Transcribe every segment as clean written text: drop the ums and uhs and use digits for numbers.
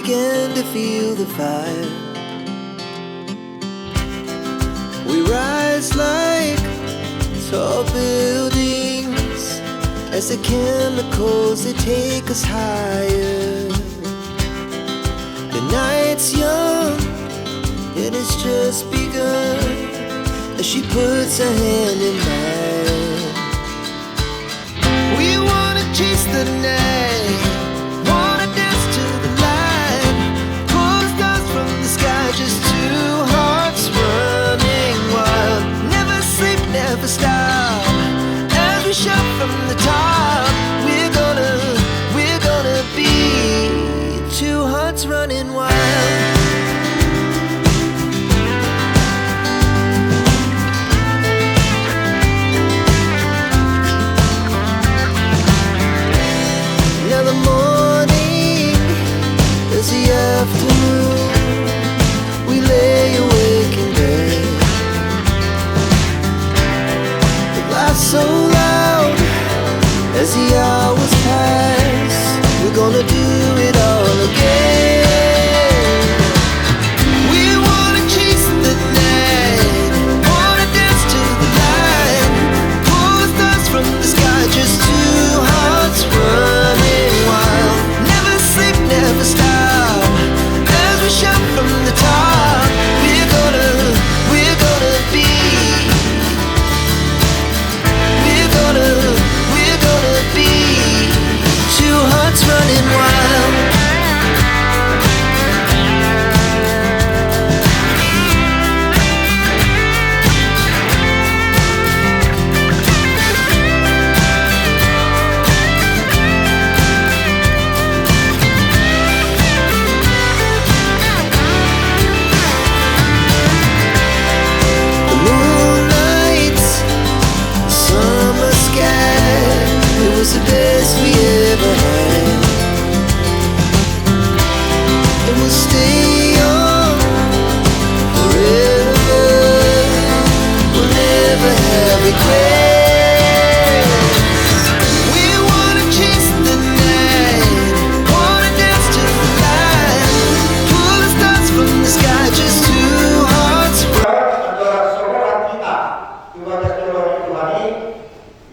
began to feel the fire. We rise like tall buildings as the chemicals, they take us higher. The night's young and it's just begun as she puts her hand in mine. We wanna chase the night, wanna dance to the light, pull the stars from the sky, just two hearts running wild. Never sleep, never stop, as we shout from the top. We're gonna be two hearts running wild. Now the morning is the afternoon. We lay awake in bed. The laughs so loud as the hours pass. We're gonna do it all again. We wanna chase the night, wanna dance to the light, pull the stars from the sky, just two hearts running wild. Never sleep, never stop, as we shout from the top. We're gonna be, we're gonna be two hearts running wild. The moonlight, the summer sky, it was the best we ever had. And we'll stay on forever. We'll never have regrets. We wanna chase the night, wanna dance to the light, pull the stars from the sky, just two hearts. Adalah seorang kita ibadah Tuhan Tuhan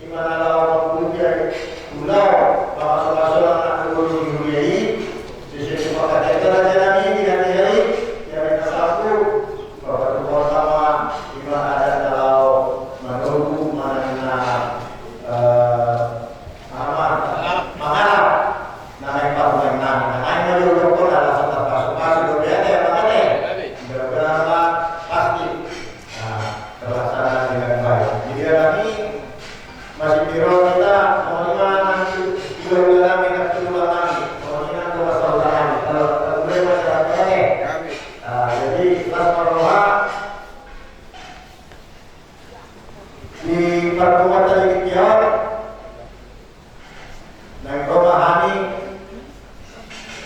di mana lawan punya pulau bahasa anak guru dihuliai di sini pakai tegal jalani dengan hari yang kita satu bahwa Tuhan sama di mana ada kalau menunggu mana mahal naik paruh nang naik menuju pun adalah satu kasus berbeda ya makanya beberapa pasti terlaksana dengan baik. Jadi kami masih biro kita mau nanti juga kami nak coba lagi mau nanti coba saudara kalau boleh masyarakatnya. Jadi kelas perolah di pertemuan tadi kiat dan romahani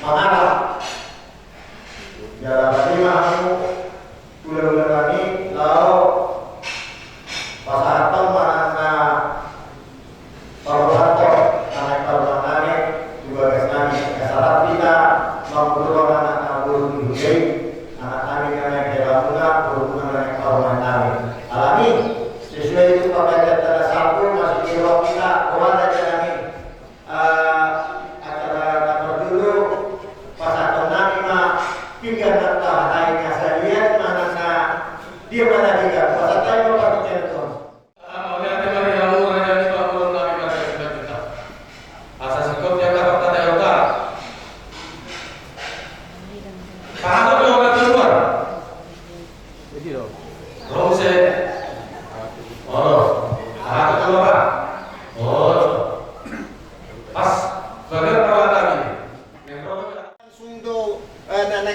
mengarah jalan tadi mahu ulang lagi lalu pasaratan mana perwakilan naik perwakilan juga kesana kesalahan kita memperlukan anak guru juga anak kami naik deramuna berhubungan dengan perwakilan alami sesuai itu pakai data satu masih di bawah kita kemana kami acara kantor dulu pasaratan kami mah hingga data lainnya saya lihat mana dia mana juga pasaratan mau pakai telepon.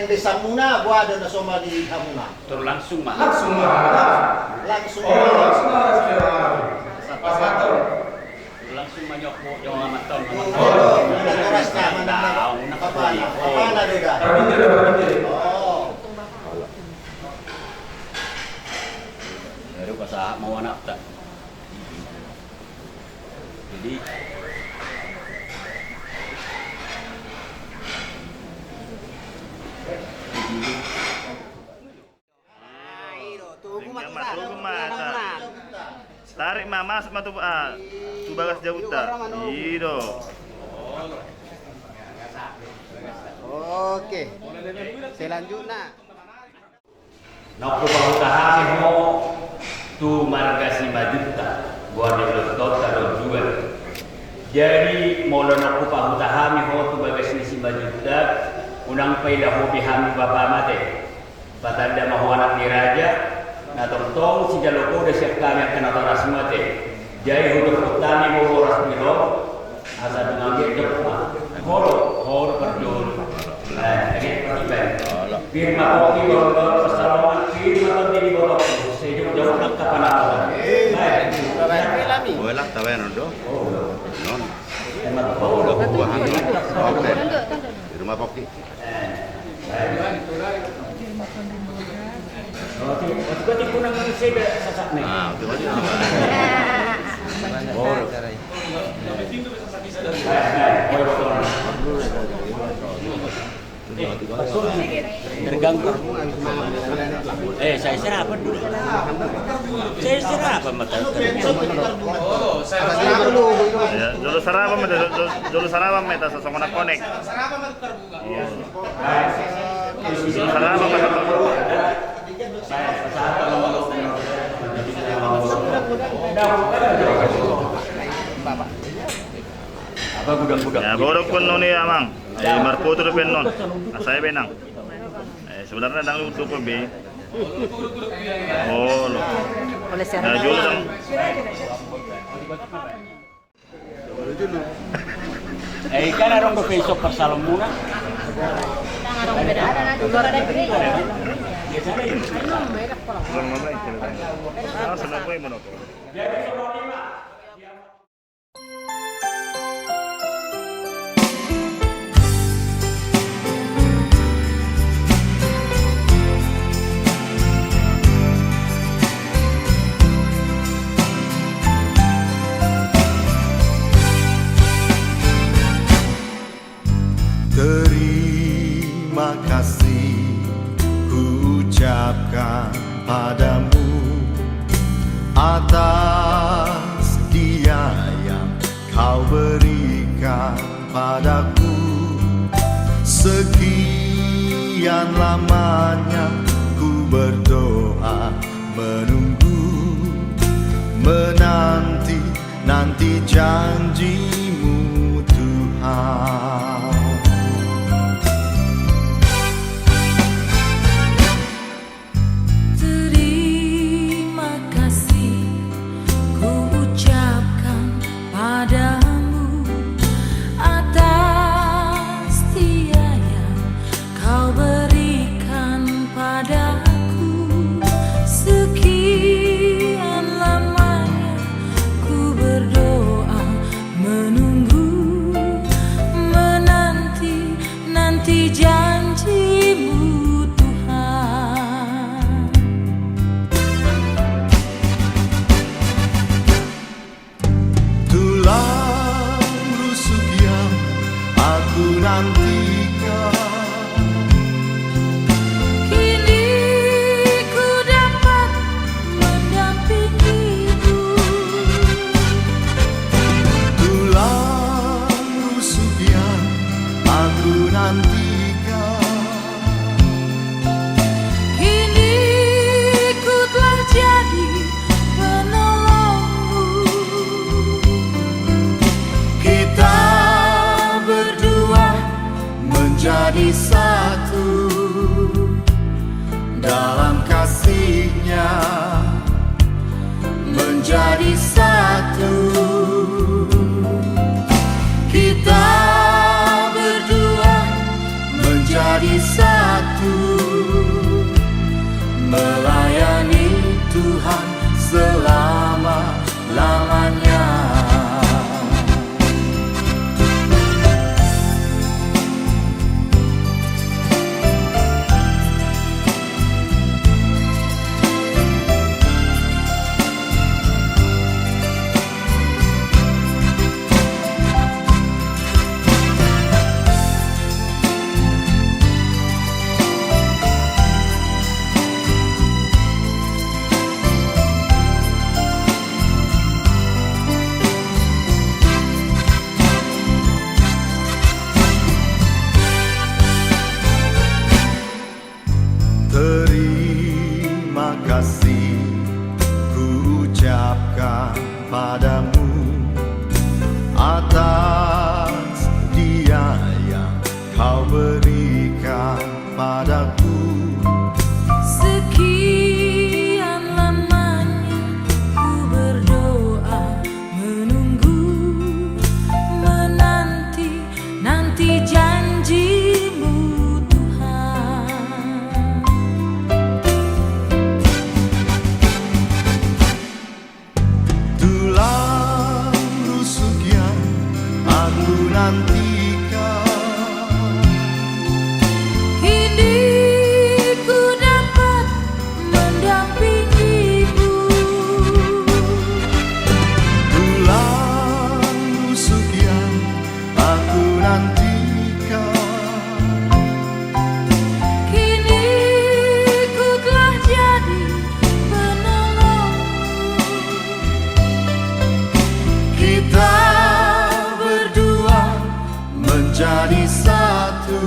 Desa Muna, buat ada nasoma di Hamuna. Terus langsung mah. Langsung. Pas kantor. Langsung menyokok jangan amat tahun. Apa ada juga? Oh. Baru pas mau anak tak. Jadi Tarik mama masuk tu bagas jauh tak. Ido. Oke. Selanjutnya. Naku pangutahan mo tu marga 5 juta buat doktor taruh jual. Jadi mula naku pangutahan mo tu bagas 5 juta unang paidah hobi hami bapa mate. Patanda mahu anak diraja na tong si jaloko udah siap kami akan atau rasmate. Jadi untuk utami mo ras biro asa dengannya jepma. Horo berdul. Nah, ini firma kopi bawa persalaman firma kopi di bawah sejauh jauh nak kapan apa? Baik. Boleh tak payah nondo. Non. Emang bau dah Buahan. Oke. Di rumah kopi. Oke, berarti kurang saya sasak nih. Nah, itu aja. Terganggu. Saya serapan dulu. Saya serapan mata. Ya, dulu sarapan meta sosok nak connect. Dulu sarapan meta. Apa gudang-gudang? Ya, borok pun noni amang. Marputo do pen non. Asai benang. Sebenarnya dang lu tuh be. Oh, lo. Ya, jual dong. Kan arong do besok persalamuna. Senang boy monoko. Terima kasih ku ucapkan padamu atas dia yang kau berikan padaku. Sekian lamanya ku berdoa menunggu, menanti janjimu Tuhan. Berdoa menunggu padamu atas dia yang kau berikan padaku. Sekian lamanya ku berdoa, menunggu, menanti, nanti janjimu Tuhan. Tulang rusuk yang aku nantikan, Kini ku dapat mendampingimu. tulang rusuk yang aku nantikan, Kini ku telah jadi penolongmu. kita berdua menjadi satu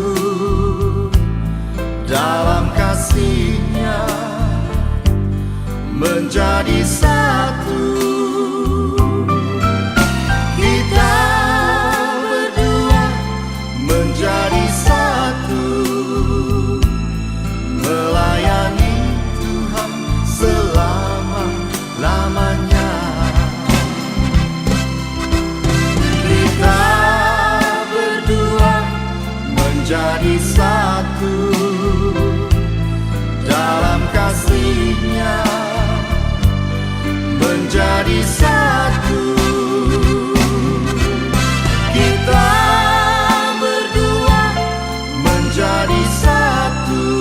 dalam kasih-Nya, menjadi satu. Kita berdua menjadi satu, melayani Tuhan selama-lamanya. Kita berdua menjadi satu dalam kasih-Nya, menjadi satu. Kita berdua menjadi satu,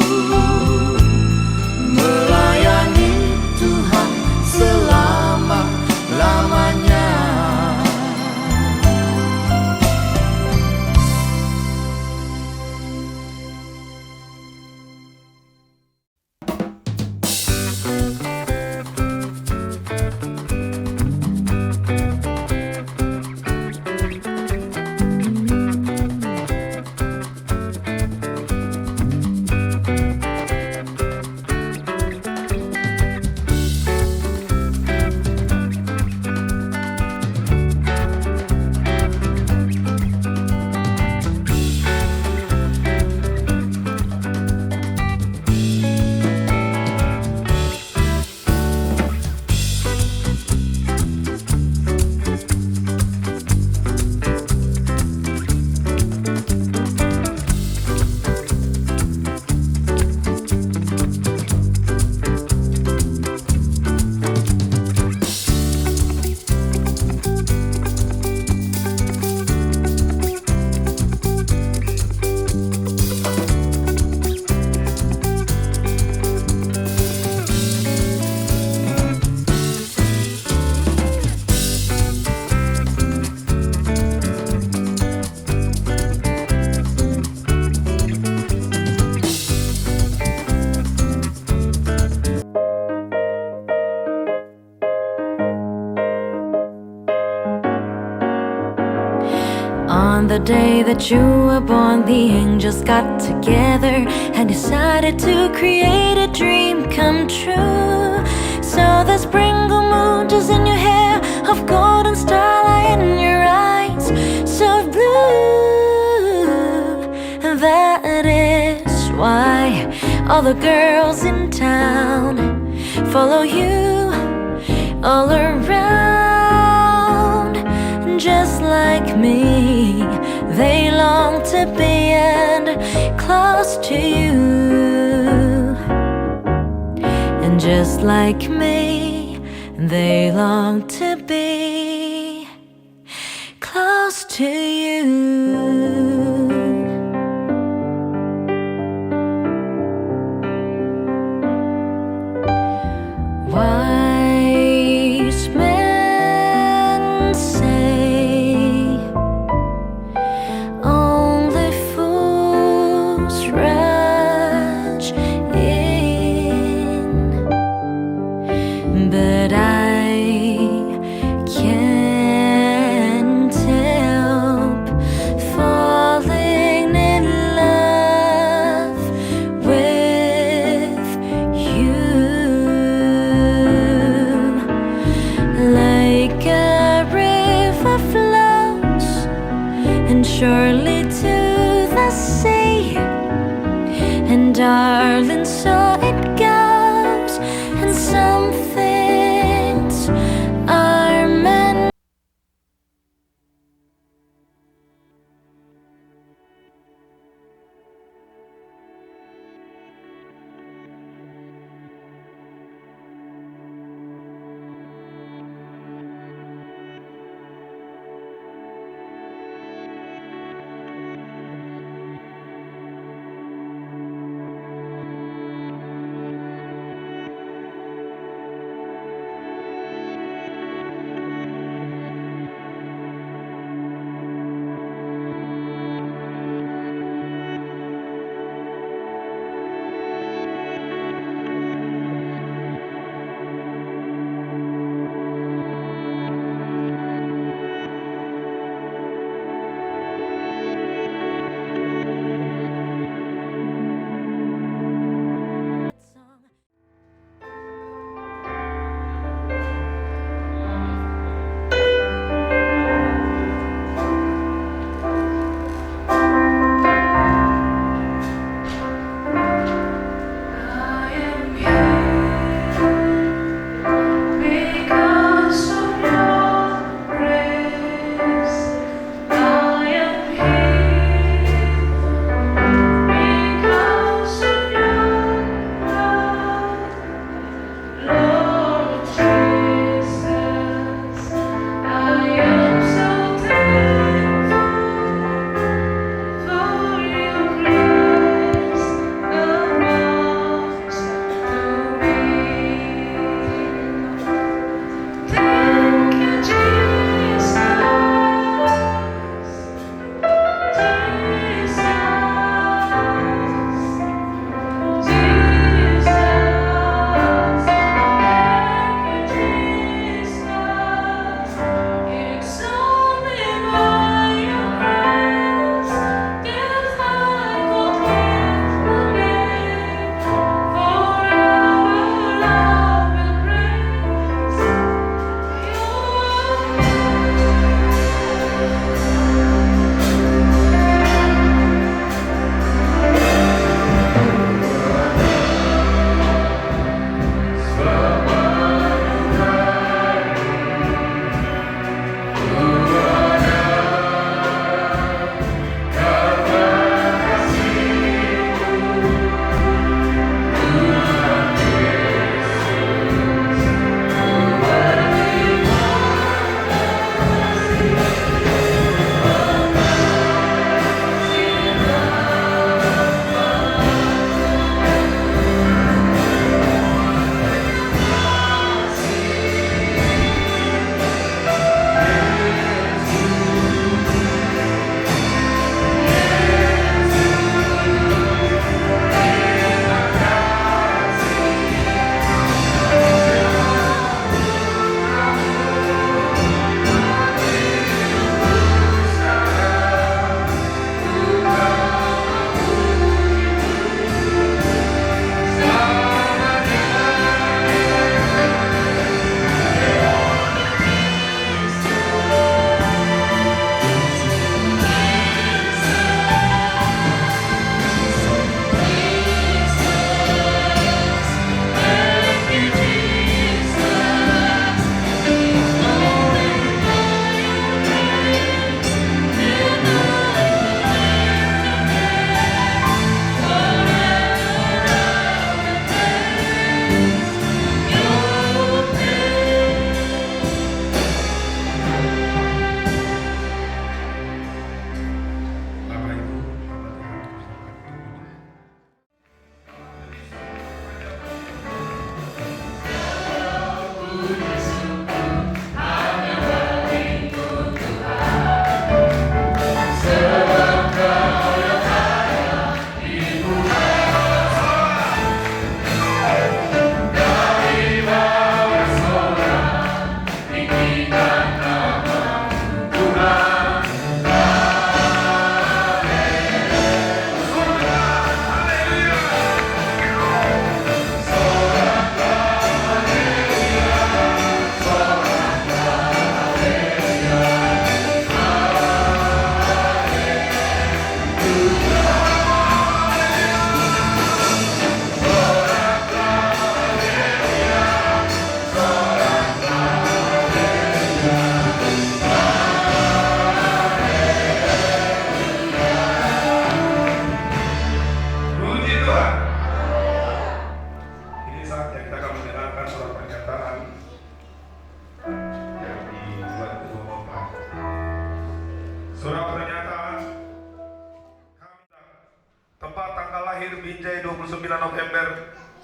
melayani Tuhan selama-lamanya. On the day that you were born, the angels got together and decided to create a dream come true. So the sprinkle moon is in your hair, of golden starlight in your eyes, so blue. And that is why all the girls in town follow you all around. Just like me, they long to be and close to you. And just like me, they long to be close to you. Wise men say only fools rush in, but I can't help falling in love with you. Like a surely to the sea. And darling, so it goes, and some things are meant.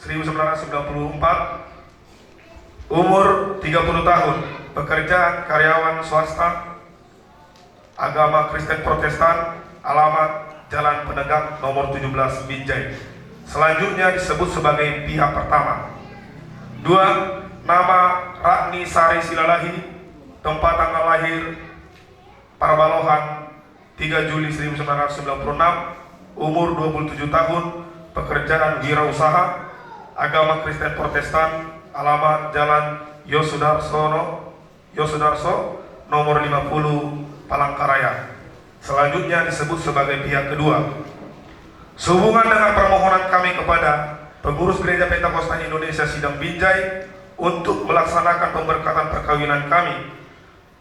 1994, umur 30 tahun, pekerjaan karyawan swasta, agama Kristen Protestan, alamat Jalan Penegak nomor 17 Binjai. Selanjutnya disebut sebagai pihak pertama. 2. Nama Ratni Sari Silalahi, tempat tanggal lahir Parbalohan 3 Juli 1996, umur 27 tahun, pekerjaan wirausaha, agama Kristen Protestan, alamat Jalan Yosudarso nomor 50 Palangkaraya. Selanjutnya disebut sebagai pihak kedua. Sehubungan dengan permohonan kami kepada pengurus Gereja Pentakosta Indonesia Sidang Binjai untuk melaksanakan pemberkatan perkawinan kami,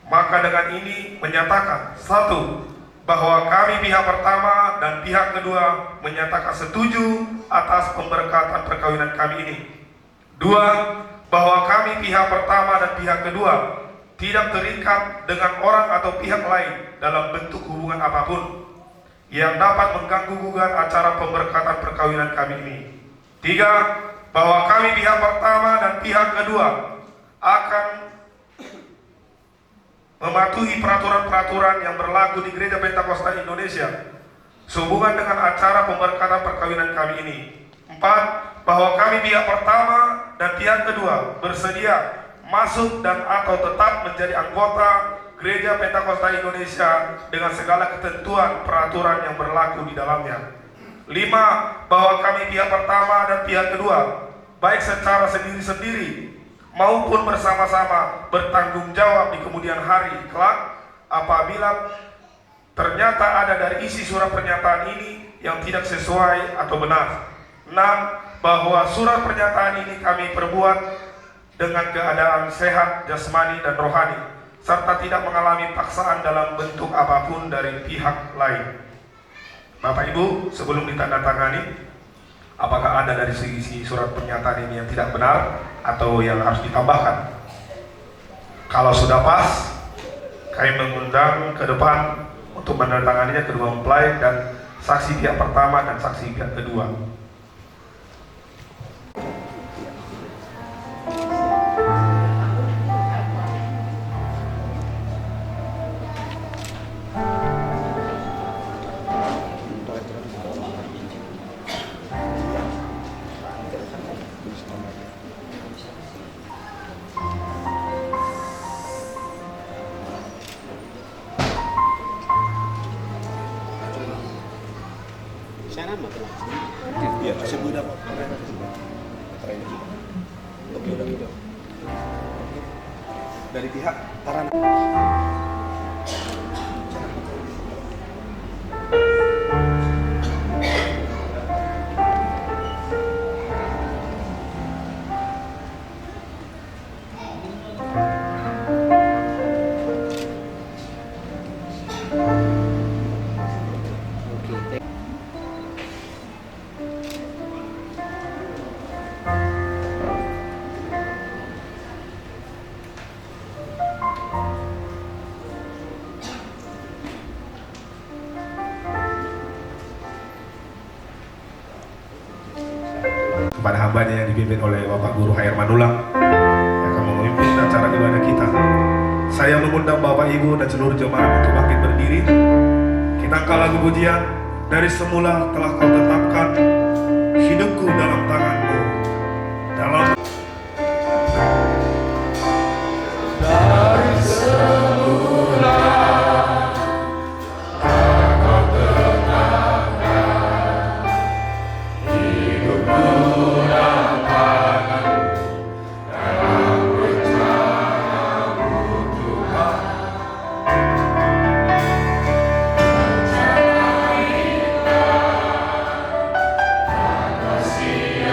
maka dengan ini menyatakan: 1. Bahwa kami pihak pertama dan pihak kedua menyatakan setuju atas pemberkatan perkawinan kami ini. 2. Bahwa kami pihak pertama dan pihak kedua tidak terikat dengan orang atau pihak lain dalam bentuk hubungan apapun yang dapat mengganggu gugat acara pemberkatan perkawinan kami ini. 3. Bahwa kami pihak pertama dan pihak kedua akan mematuhi peraturan-peraturan yang berlaku di Gereja Pentakosta Indonesia sehubungan dengan acara pemberkatan perkawinan kami ini. 4. Bahwa kami pihak pertama dan pihak kedua bersedia masuk dan atau tetap menjadi anggota Gereja Pentakosta Indonesia dengan segala ketentuan peraturan yang berlaku di dalamnya. 5. Bahwa kami pihak pertama dan pihak kedua baik secara sendiri-sendiri maupun bersama-sama bertanggung jawab di kemudian hari kelak apabila ternyata ada dari isi surat pernyataan ini yang tidak sesuai atau benar. 6. Bahwa surat pernyataan ini kami perbuat dengan keadaan sehat jasmani dan rohani serta tidak mengalami paksaan dalam bentuk apapun dari pihak lain. Bapak Ibu, sebelum ditandatangani, apakah ada dari segi surat pernyataan ini yang tidak benar atau yang harus ditambahkan? Kalau sudah pas, kami mengundang ke depan untuk menandatanganinya kedua mempelai dan saksi pihak pertama dan saksi pihak kedua. Dari pihak Taran. Kepada hambanya yang dipimpin oleh Bapak Guru H.R. Manulang yang akan memimpin acara ibadah kita, saya mengundang Bapak Ibu dan seluruh jemaat untuk bangkit berdiri. Kita angkat lagu pujian, dari semula telah kau tetapkan hidupku dalam tanganmu, dalam dari semula kau tetapkan hidupku dalam tanganmu, dalam rencanamu Tuhan. Rencana indah, kasih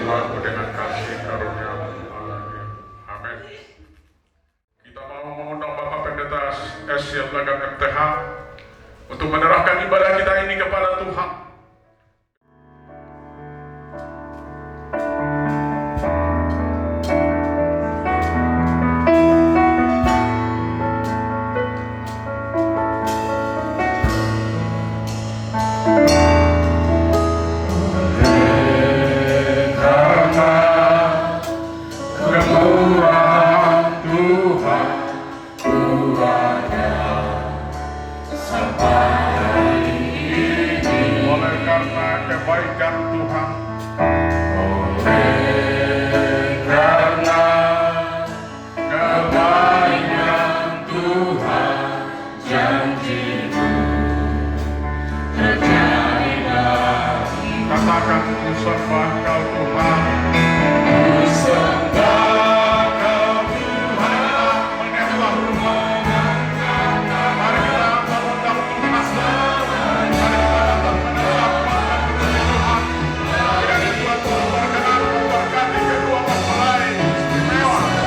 Tuhanku dengan kasih karunia Allah. Amin. Kita mau mengundang Bapak Pendeta S. Lagang MTH untuk menyerahkan ibadah kita ini kepada Tuhan. Kebaikan Tuhan, karena kebaikan Tuhan, janji-Mu terjadilah. Katakan ku sembah Kau Tuhan, ku sembah Kau Tuhan, menyembah Tuhan. Mari kita memuji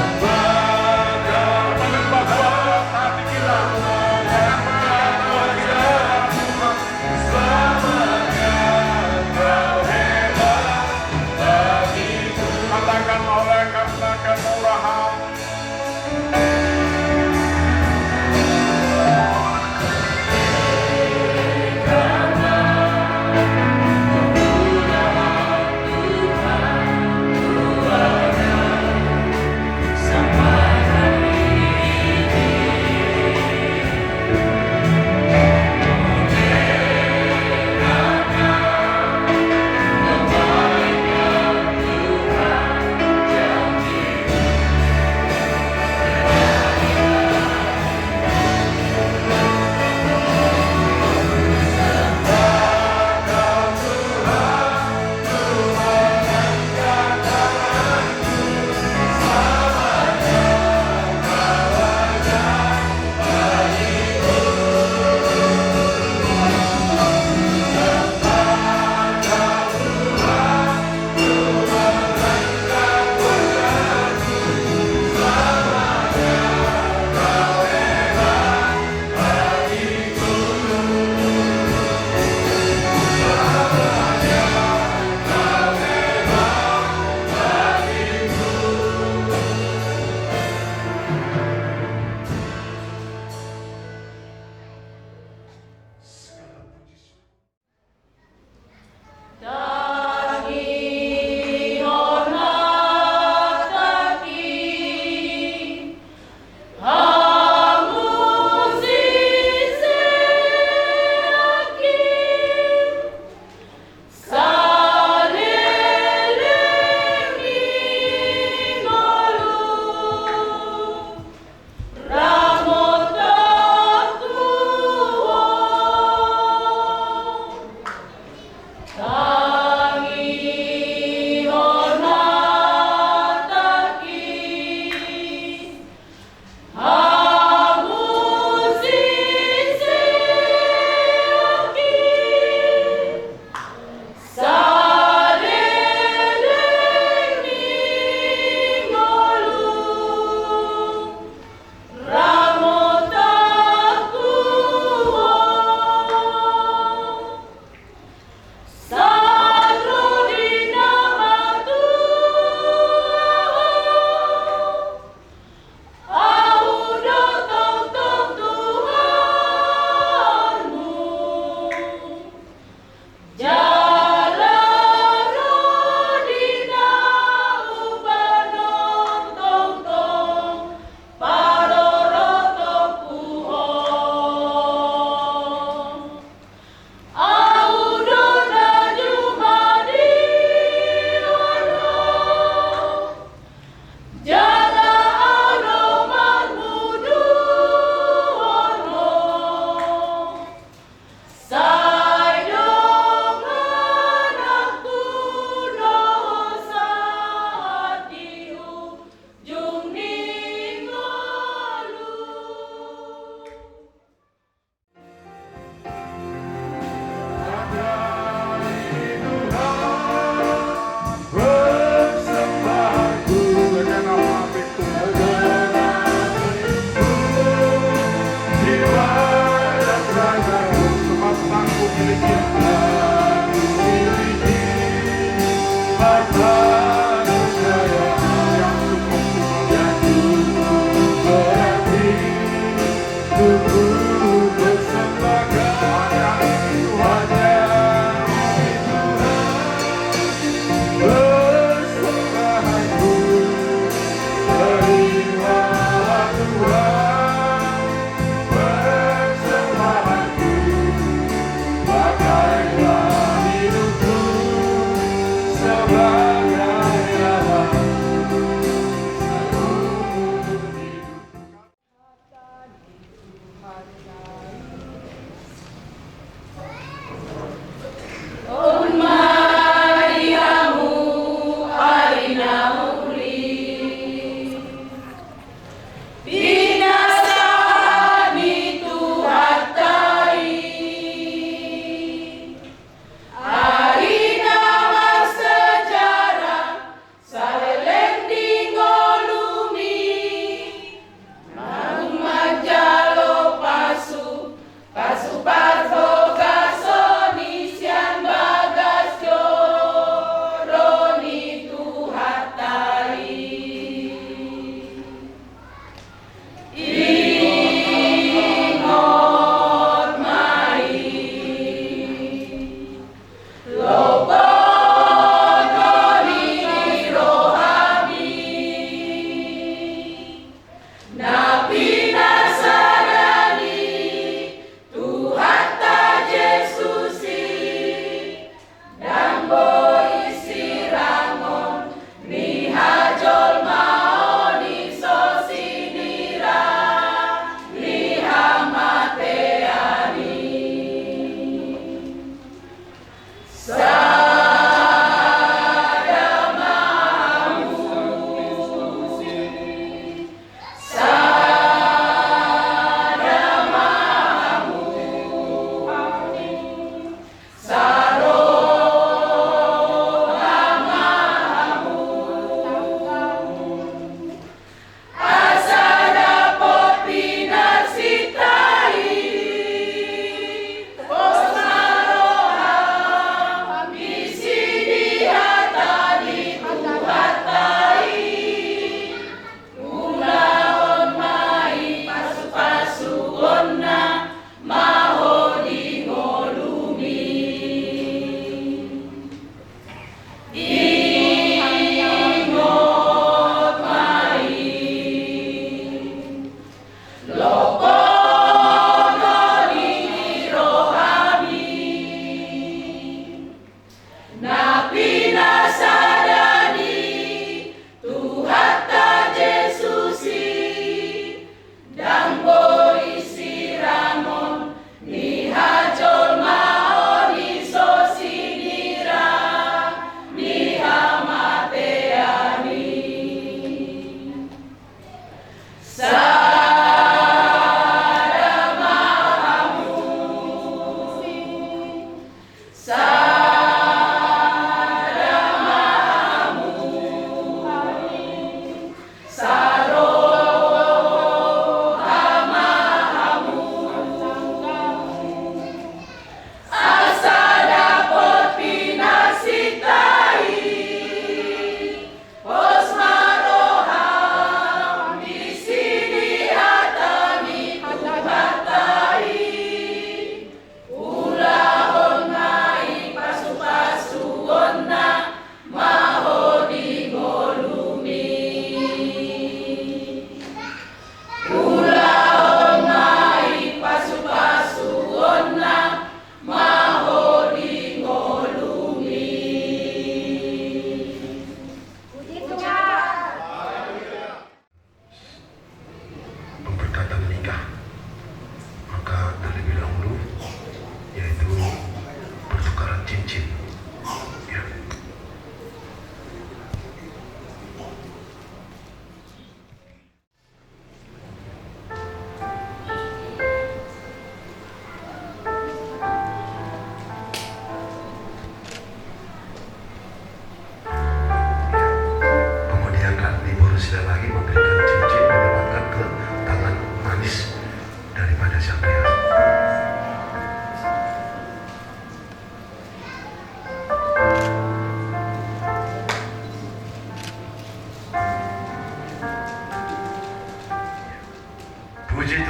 Tuhan.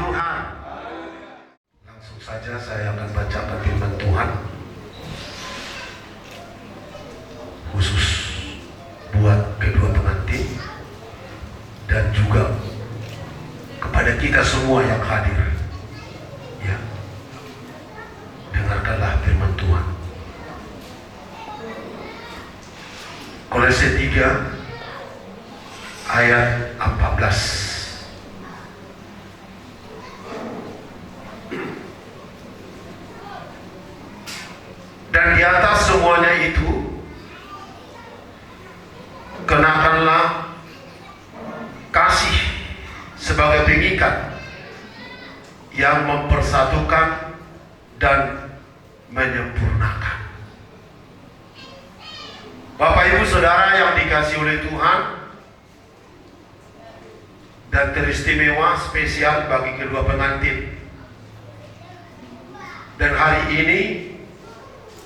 Tuhan. Langsung saja saya akan bacakan firman Tuhan khusus buat kedua pengantin dan juga kepada kita semua yang hadir. Ya, dengarkanlah firman Tuhan. Kolose 3 ayat 14. Dan di atas semuanya itu kenakanlah kasih sebagai pengikat yang mempersatukan dan menyempurnakan. Bapak Ibu Saudara yang dikasihi oleh Tuhan, dan teristimewa spesial bagi kedua pengantin. Dan hari ini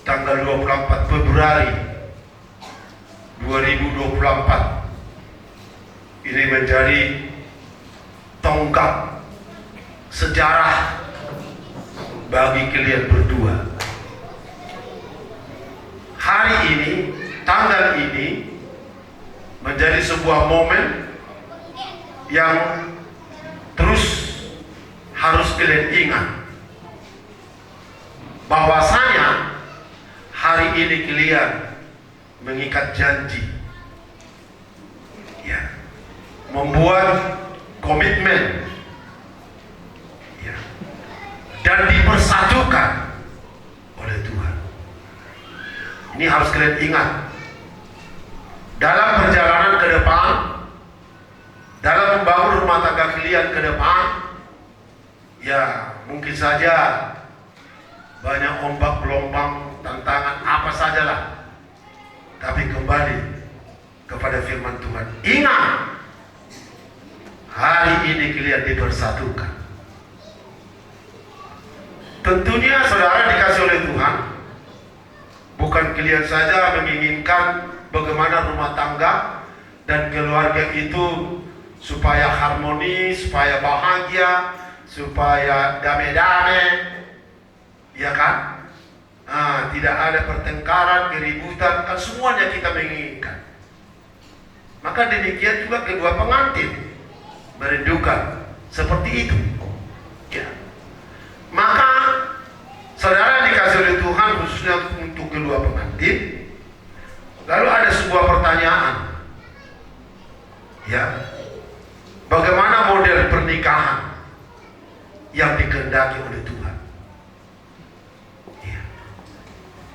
tanggal 24 Februari 2024 ini menjadi tonggak sejarah bagi kalian berdua. Hari ini, tanggal ini menjadi sebuah momen yang terus harus kalian ingat bahwasanya hari ini kalian mengikat janji, ya, membuat komitmen, ya, dan dipersatukan oleh Tuhan. Ini harus kalian ingat dalam perjalanan ke depan, dalam membangun rumah tangga kalian ke depan. Ya, mungkin saja banyak ombak, gelombang, tantangan, apa sajalah. Tapi kembali kepada firman Tuhan. Ingat, hari ini kalian dipersatukan. Tentunya saudara dikasih oleh Tuhan, bukan kalian saja menginginkan bagaimana rumah tangga dan keluarga itu supaya harmonis, supaya bahagia, supaya damai-damai, ya kan? Tidak ada pertengkaran, keributan, kan semuanya kita menginginkan. Maka demikian juga kedua pengantin merindukan seperti itu. Ya. Maka saudara dikasih oleh Tuhan khususnya untuk kedua pengantin. Lalu ada sebuah pertanyaan. Ya. Bagaimana model pernikahan yang dikehendaki oleh Tuhan? Ya.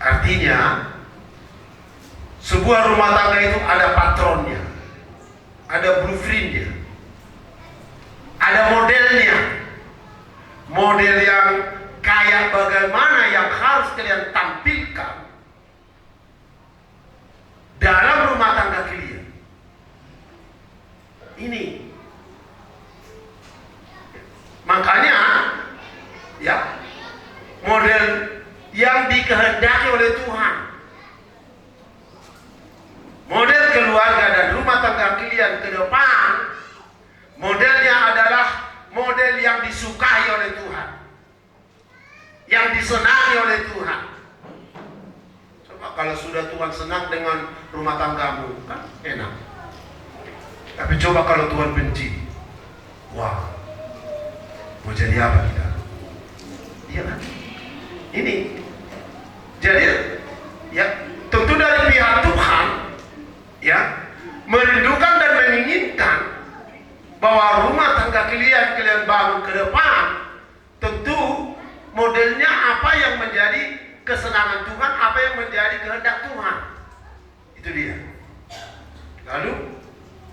Artinya sebuah rumah tangga itu ada patronnya, ada blueprintnya, ada modelnya, model yang kayak bagaimana yang harus kalian tampilkan dalam rumah tangga kalian. Ini makanya ya, model yang dikehendaki oleh Tuhan, model keluarga dan rumah tangga kalian ke depan, modelnya adalah model yang disukai oleh Tuhan, yang disenangi oleh Tuhan. Coba kalau sudah Tuhan senang dengan rumah tanggamu, kan enak. Tapi coba kalau Tuhan benci, wah, mau jadi apa kita? Iya kan? Ini jadi ya, tentu dari pihak Tuhan ya, merindukan dan menginginkan bahwa rumah tangga kalian bangun ke depan, tentu modelnya apa yang menjadi kesenangan Tuhan, apa yang menjadi kehendak Tuhan. Itu dia. Lalu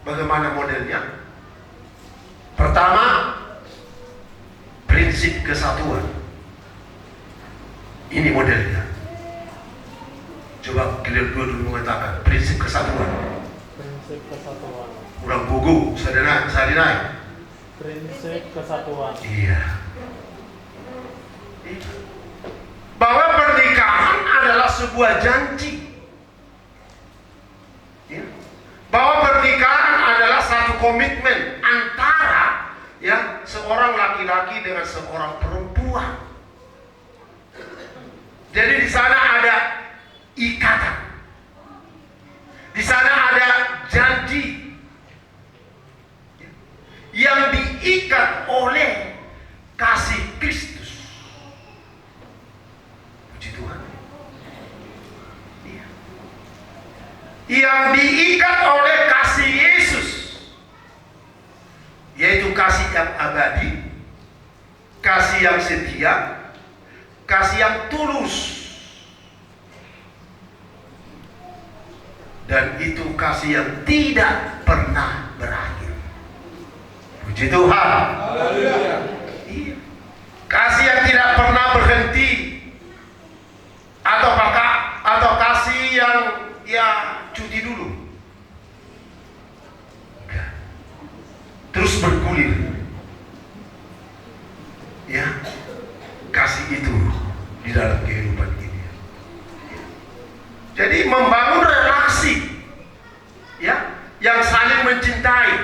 bagaimana modelnya? Pertama, prinsip kesatuan. Ini modelnya. Coba kalian dulu mengatakan prinsip kesatuan. Prinsip kesatuan. Kurang gugu, sadana. Prinsip kesatuan. Iya. Bahwa pernikahan adalah sebuah janji. Ya. Bahwa pernikahan adalah satu komitmen antara ya seorang laki-laki dengan seorang perempuan. Jadi di sana ada ikatan. Di sana ada janji yang diikat oleh kasih Kristus. Puji Tuhan. Yang diikat oleh kasih Yesus, yaitu kasih yang abadi, kasih yang setia, kasih yang tulus. Dan itu kasih yang tidak pernah berakhir. Puji Tuhan. Iya. Kasih yang tidak pernah berhenti. Atau kasih yang cuti dulu. Enggak. Terus bergulir. Ya. Kasih itu di dalam kehidupan ini. Jadi membangun relasi, ya, yang saling mencintai,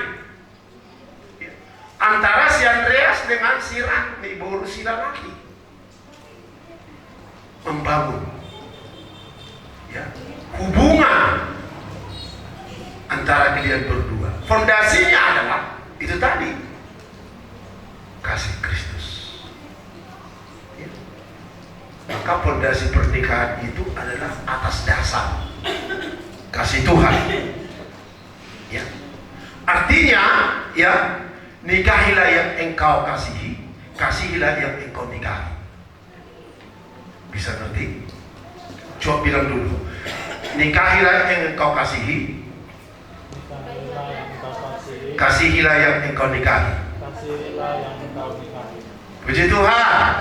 ya, antara si Andreas dengan si Ratni, baru si laki, membangun, ya, hubungan antara kalian berdua. Fondasinya adalah itu tadi, kasih Kristus. Maka fondasi pernikahan itu adalah atas dasar kasih Tuhan. Ya. Artinya, ya, nikahilah yang engkau kasihi, kasihilah yang engkau nikahi. Bisa ngerti? Coba bilang dulu. Nikahilah yang engkau kasihi, kasihilah yang engkau nikahi. Puji Tuhan.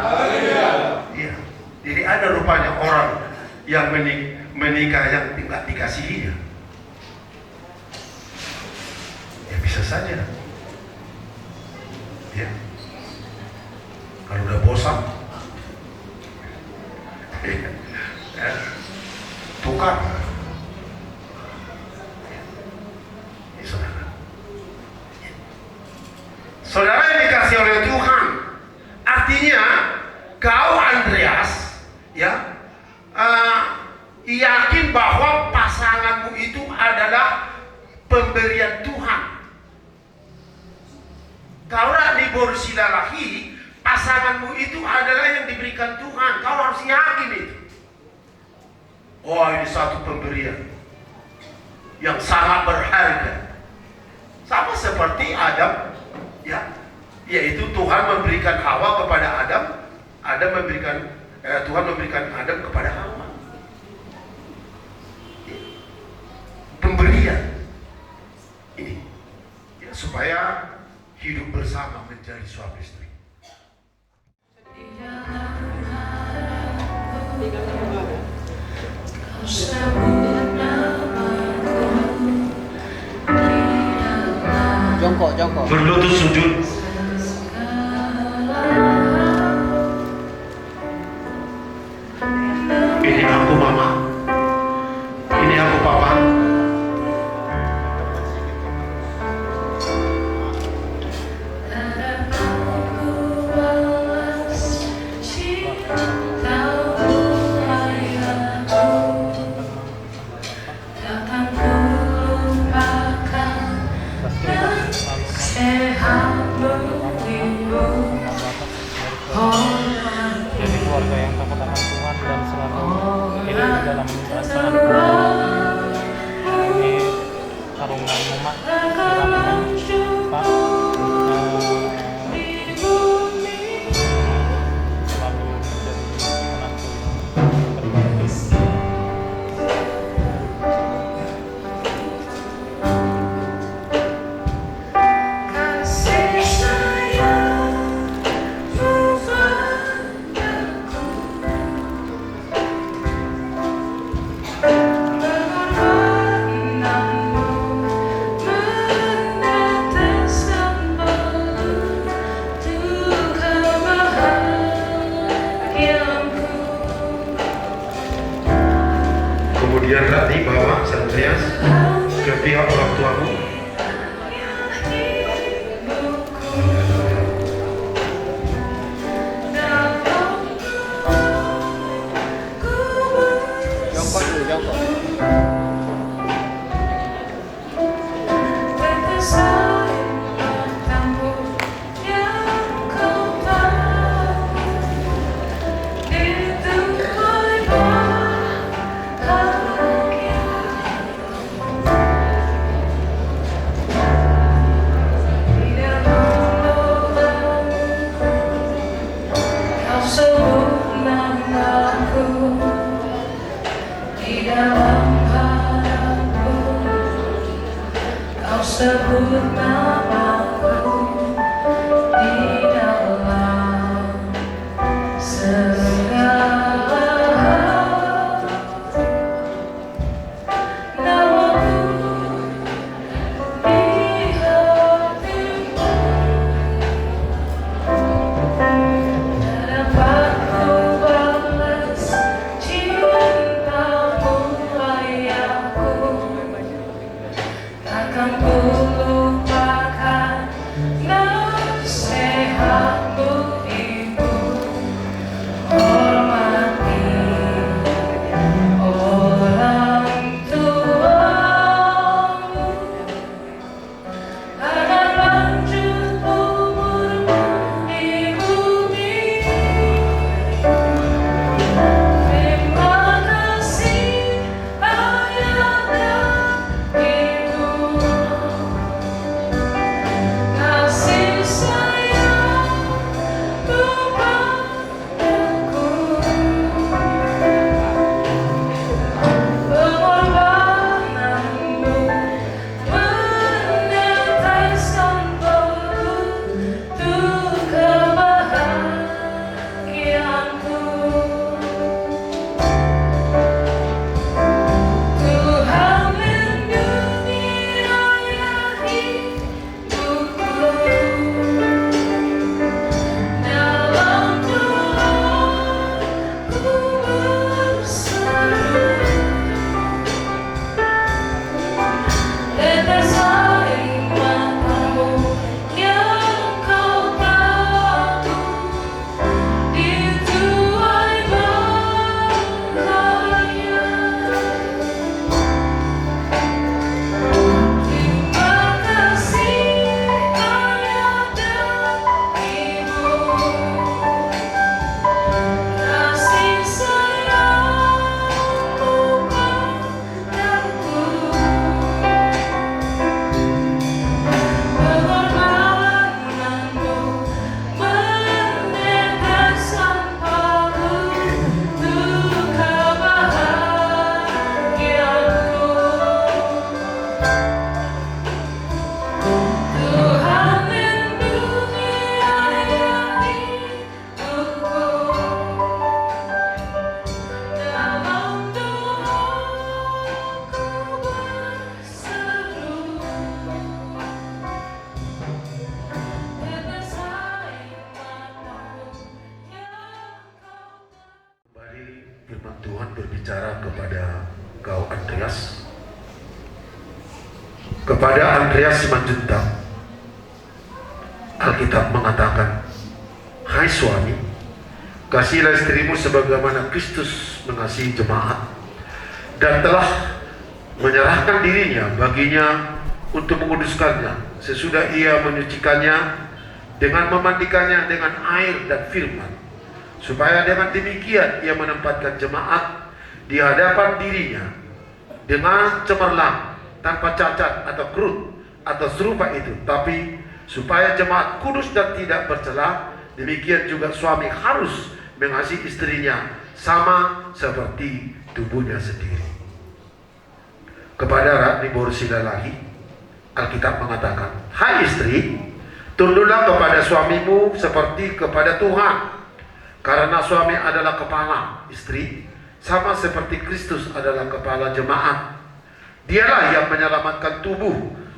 Iya. Jadi ada rupanya orang yang menikah yang tidak dikasihinya. Ya bisa saja. Ya. Kalau udah bosan, ya, tukar. Ya, saudara. Saudara yang dikasih oleh Tuhan, artinya kau Andreas, ya, yakin bahwa pasanganmu itu adalah pemberian Tuhan. Kau Ratni Borsila laki, pasanganmu itu adalah yang diberikan Tuhan. Kau harus yakin itu. Oh, ini satu pemberian yang sangat berharga. Sama seperti Adam, ya, yaitu Tuhan memberikan Hawa kepada Adam. Tuhan memberikan Adam kepada Hawa. Pemberian ini, ya, supaya hidup bersama menjadi suami istri. Jongkok. Berlutut sujud. Ini aku mama, ini aku papa. Jadi keluarga yang takut akan Tuhan dan selalu hidup di dalam perasaan. Ini tarungan umat kiranya Pak selalu menjadi menantu yang terbaik. Kemudian Ratni bawa Andreas ke pihak orang tuamu. sebut namaku di dalam segala hal. Namaku di hatimu, tak dapat ku balas cintamu ayahku. Takkan ku lupakan nasihatmu ibu. Hormati orang tuamu agar lanjut umurmu di bumi. Terima kasih ayah dan ibu. Kasih sayangmu padaku, pengorbananmu meneteskan batu untuk kebahagiaanku. Tuhan lindungi ayah ibuku, dalam doaku berseru. Tetes air matamu yang kau tahu, dituai bahagia. Terima kasih ayah dan ibu. Kasih sayangmu padaku, pengorbananmu meneteskan batu untuk kebahagiaanku. Tuhan lindungi ayah ibuku, dalam doaku berseru. Tetes air matamu yang kau Kembali firman Tuhan berbicara kepada kau Andreas. Kepada Andreas Simanjuntak, Alkitab mengatakan, "Hai suami, kasihilah istrimu sebagaimana Kristus mengasihi jemaat dan telah menyerahkan dirinya baginya untuk menguduskannya sesudah ia menyucikannya dengan memandikannya dengan air dan firman, supaya dengan demikian ia menempatkan jemaat di hadapan dirinya dengan cemerlang, tanpa cacat atau kerut atau serupa itu, tapi supaya jemaat kudus dan tidak bercela. Demikian juga suami harus mengasihi istrinya sama seperti tubuhnya sendiri." Kepada Ratni Borsilalahi, Alkitab mengatakan, "Hai istri, tunduklah kepada suamimu seperti kepada Tuhan, karena suami adalah kepala istri, sama seperti Kristus adalah kepala jemaat. Dialah yang menyelamatkan tubuh.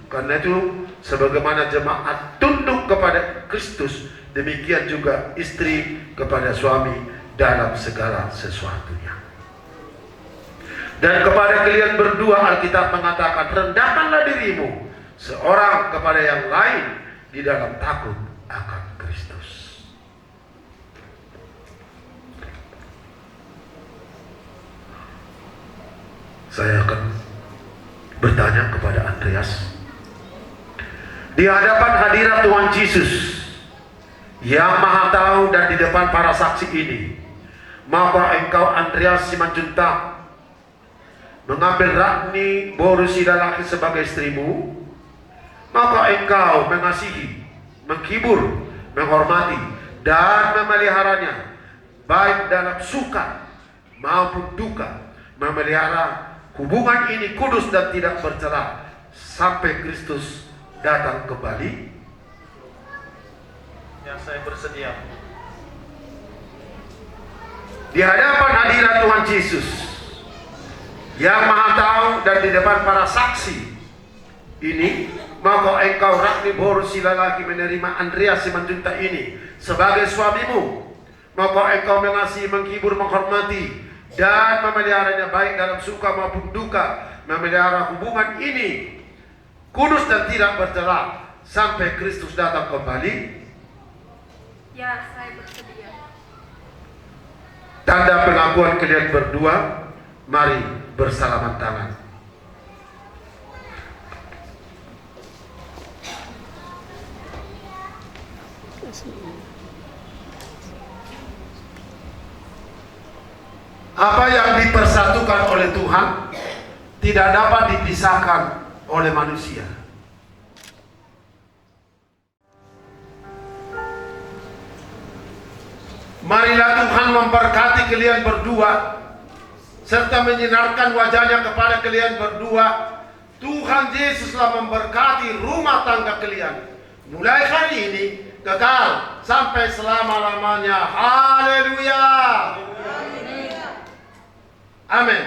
Karena itu, sebagaimana jemaat tunduk kepada Kristus, demikian juga istri kepada suami dalam segala sesuatunya. Dan kepada kalian berdua, Alkitab mengatakan, rendahkanlah dirimu seorang kepada yang lain di dalam takut akan Kristus." Saya akan bertanya kepada Andreas, di hadapan hadirat Tuhan Yesus yang Maha Tahu dan di depan para saksi ini, maka engkau Andreas Simanjuntak mengambil Ratni Borsilalahi sebagai istrimu, maka engkau mengasihi, menghibur, menghormati dan memeliharanya baik dalam suka maupun duka, memelihara hubungan ini kudus dan tidak bercela sampai Kristus datang kembali? Yang saya bersedia. Di hadapan hadirat Tuhan Yesus yang Maha Tahu dan di depan para saksi ini, maka engkau Ragni Borusi lelaki menerima Andreas Simanjuntak ini sebagai suamimu, maka engkau mengasihi, menghibur, menghormati dan memeliharanya baik dalam suka maupun duka, memelihara hubungan ini kudus dan tidak bercela sampai Kristus datang kembali. Ya, saya bersedia. Tanda pengakuan kalian berdua, mari bersalaman tangan. Apa yang dipersatukan oleh Tuhan tidak dapat dipisahkan oleh manusia. Marilah Tuhan memberkati kalian berdua serta menyinarkan wajahnya kepada kalian berdua. Tuhan Yesuslah memberkati rumah tangga kalian mulai hari ini kekal sampai selama-lamanya. Haleluya. Amin.